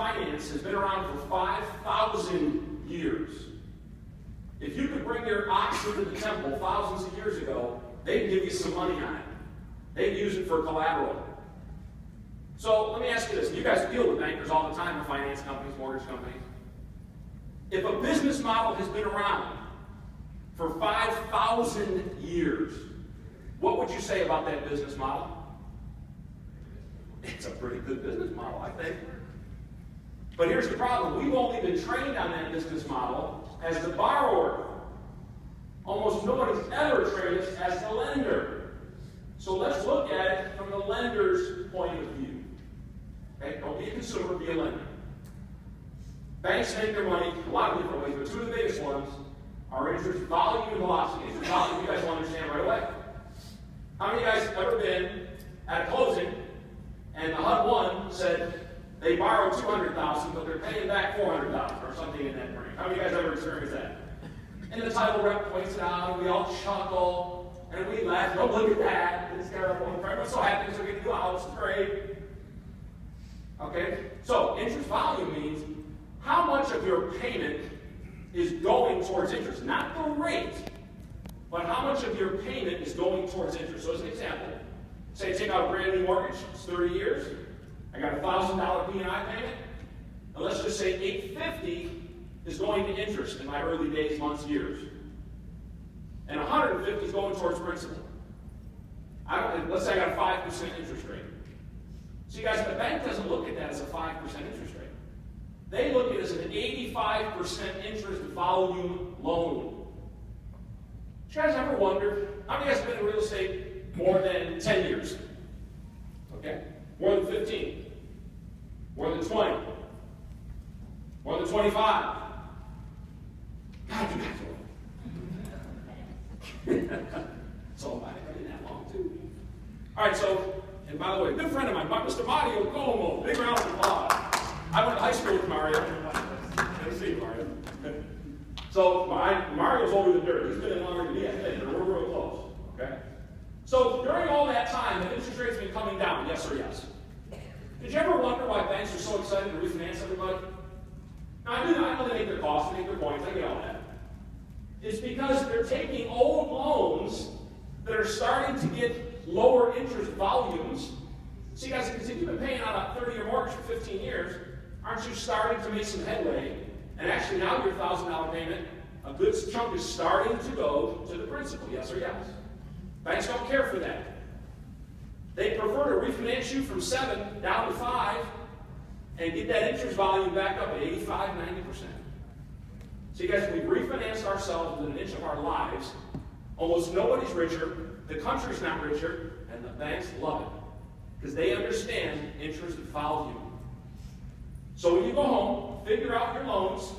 finance has been around for 5,000 years. If you could bring your ox into the temple thousands of years ago, they'd give you some money on it. They'd use it for collateral. So let me ask you this. You guys deal with bankers all the time, or finance companies, mortgage companies. If a business model has been around for 5,000 years, what would you say about that business model? It's a pretty good business model, I think. But here's the problem. We've only been trained on that business model as the borrower. Almost nobody's ever trained us as the lender. So let's look at it from the lender's point of view. Okay? Don't be a consumer, be a lender. Banks make their money a lot of different ways, but two of the biggest ones are interest volume and velocity. Interest volume, you guys will understand right away. How many of you guys have ever been at a closing and the HUD 1 said they borrowed $200,000, but they're paying back $400,000 or something in that range? How many of you guys ever experienced that? And the title rep points it out, and we all chuckle, and we laugh. Oh, look at that. It's terrible. Everyone's so happy because we're getting a new house. It's great. Okay? So, interest volume means how much of your payment is going towards interest. Not the rate, but how much of your payment is going towards interest. So, as an example, say take out a brand new mortgage. It's 30 years. I got a $1,000 P&I payment. And let's just say $850 is going to interest in my early days, months, years. And $150 is going towards principal. Let's say I got a 5% interest rate. So you guys, the bank doesn't look at that as a 5% interest rate. They look at it as an 85% interest volume loan. Did you guys ever wonder, how many of you guys have been in real estate more than 10 years? Okay? More than 15? More than 20? More than 25? God, you guys are so I've been that long too. All right, so, and by the way, a good friend of mine, Mr. Mario Como, big round of applause. I went to high school with Mario. Nice to see you, Mario. So Mario's older than dirt. He's been in longer than me, I think, but we're real close. Okay? So during all that time, have interest rates been coming down? Yes or yes? Did you ever wonder why banks are so excited to refinance everybody? Now, I know they make their costs, they make their points, I get all that. It's because they're taking old loans that are starting to get lower interest volumes. See, guys, because if you've been paying on a 30-year mortgage for 15 years, aren't you starting to make some headway? And actually, now your $1,000 payment, a good chunk is starting to go to the principal, yes or yes? Banks don't care for that. They prefer to refinance you from 7 down to 5 and get that interest volume back up at 85, 90%. So you guys, we've refinanced ourselves within an inch of our lives. Almost nobody's richer, the country's not richer, and the banks love it. Because they understand interest volume. So when you go home, figure out your loans,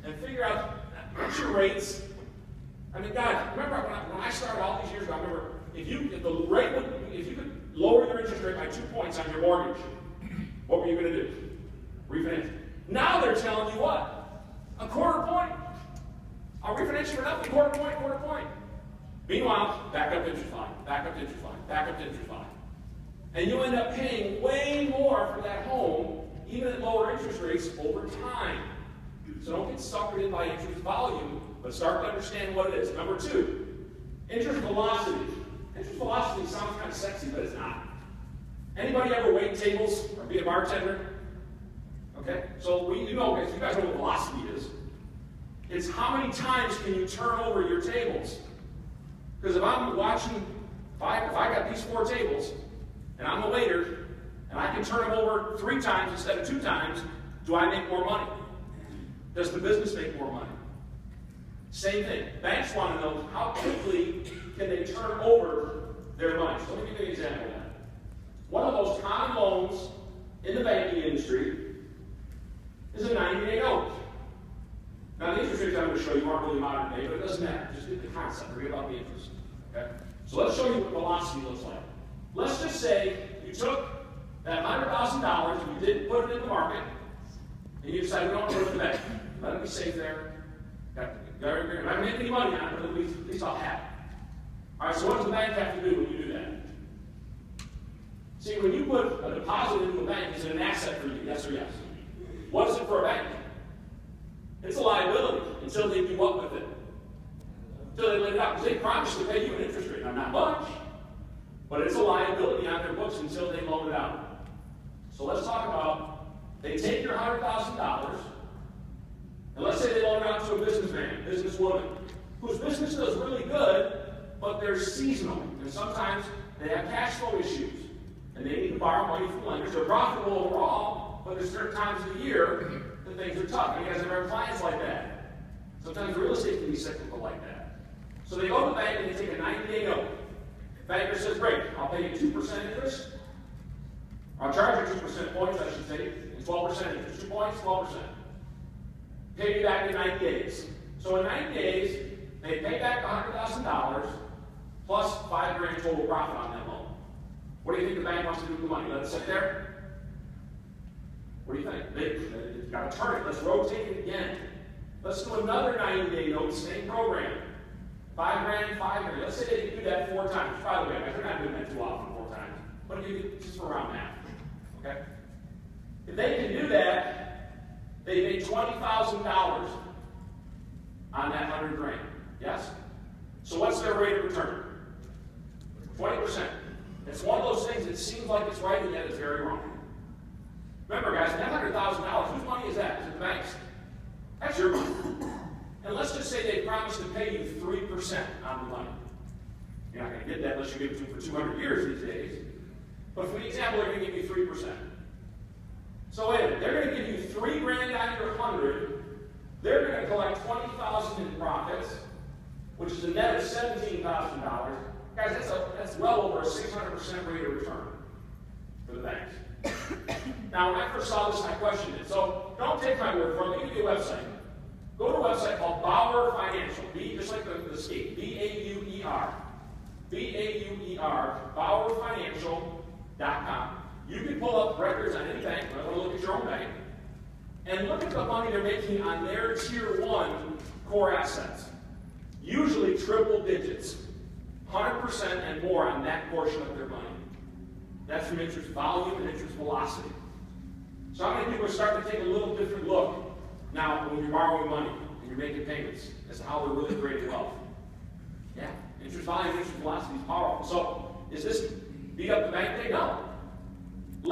and figure out what's your rates. I mean, God, remember when I started all these years ago, I remember if you could lower your interest rate by 2 points on your mortgage, what were you going to do? Refinance. Now they're telling you what? A quarter point. I'll refinance you for nothing, quarter point. Meanwhile, back up interest line, back up interest line, back up interest line. And you end up paying way more for that home, even at lower interest rates over time. So don't get suckered in by interest volume, but start to understand what it is. Number 2, interest velocity. Interest velocity sounds kind of sexy, but it's not. Anybody ever wait tables or be a bartender? Okay? So you guys know what velocity is. It's how many times can you turn over your tables. Because if I'm watching, if I got these 4 tables, and I'm a waiter, and I can turn them over 3 times instead of 2 times, do I make more money? Does the business make more money? Same thing. Banks want to know how quickly can they turn over their money. So let me give you an example of that. One of those common loans in the banking industry is a 90-day note. Now, the interest rates I'm going to show you aren't really modern day, but it doesn't matter. Just get the concept. Forget about the interest. Okay? So let's show you what velocity looks like. Let's just say you took that $100,000 and you didn't put it in the market, and you decided we don't put it in the bank. Let it be safe there. I'm not making any money on it, but at least I'll have it. All right, so what does the bank have to do when you do that? See, when you put a deposit into a bank, is it an asset for you? Yes or yes? What is it for a bank? It's a liability until they do what with it? Until they lend it out. Because they promise to pay you an interest rate. Now, not much, but it's a liability on their books until they loan it out. So let's talk about, they take your $100,000, and let's say they loan it out to a businessman, businesswoman, whose business does really good, but they're seasonal. And sometimes they have cash flow issues, and they need to borrow money from lenders. They're profitable overall, but there's certain times of the year that things are tough. And you guys have ever clients like that. Sometimes real estate can be cyclical like that. So they go to the bank and they take a 90-day note. The banker says, great, I'll pay you 2% interest. I'll charge you 2% points, I should say, and 12% interest. 2 points, 12%. Pay you back in 90 days. So in 90 days, they pay back $100,000 plus $5,000 total profit on that loan. What do you think the bank wants to do with the money? Let it sit there? What do you think? They've got to turn it. Let's rotate it again. Let's do another 90-day note, same program. $5,000, $5,000. Let's say they can do that 4 times. By the way, they're not doing that too often, 4 times. But just for around math. Okay? If they can do that, they make $20,000 on that $100,000. Yes? So what's their rate of return? 20%. It's one of those things that seems like it's right and yet it's very wrong. Remember, guys, that $100,000, whose money is that? Is it the bank's? That's your money. And let's just say they promise to pay you 3% on the money. You're not going to get that unless you give it to them for 200 years these days. But for the example, they're going to give you 3%. So wait a minute, they're going to give you $3,000 on your 100. They're going to collect $20,000 in profits, which is a net of $17,000. Guys, that's well over a 600% rate of return for the banks. Now, when I first saw this, I questioned it. So don't take my word for it. Let me give you a website. Go to a website called Bauer Financial. Just like the skate. B-A-U-E-R. B-A-U-E-R. BauerFinancial.com. You can pull up records on any bank. I want to look at your own bank. And look at the money they're making on their Tier 1 core assets. Usually triple digits. 100% and more on that portion of their money. That's from interest volume and interest velocity. So how many people are starting to take a little different look now when you're borrowing money and you're making payments as to how they're really creating wealth? Yeah, interest volume and interest velocity is powerful. So is this beat up the bank thing? No.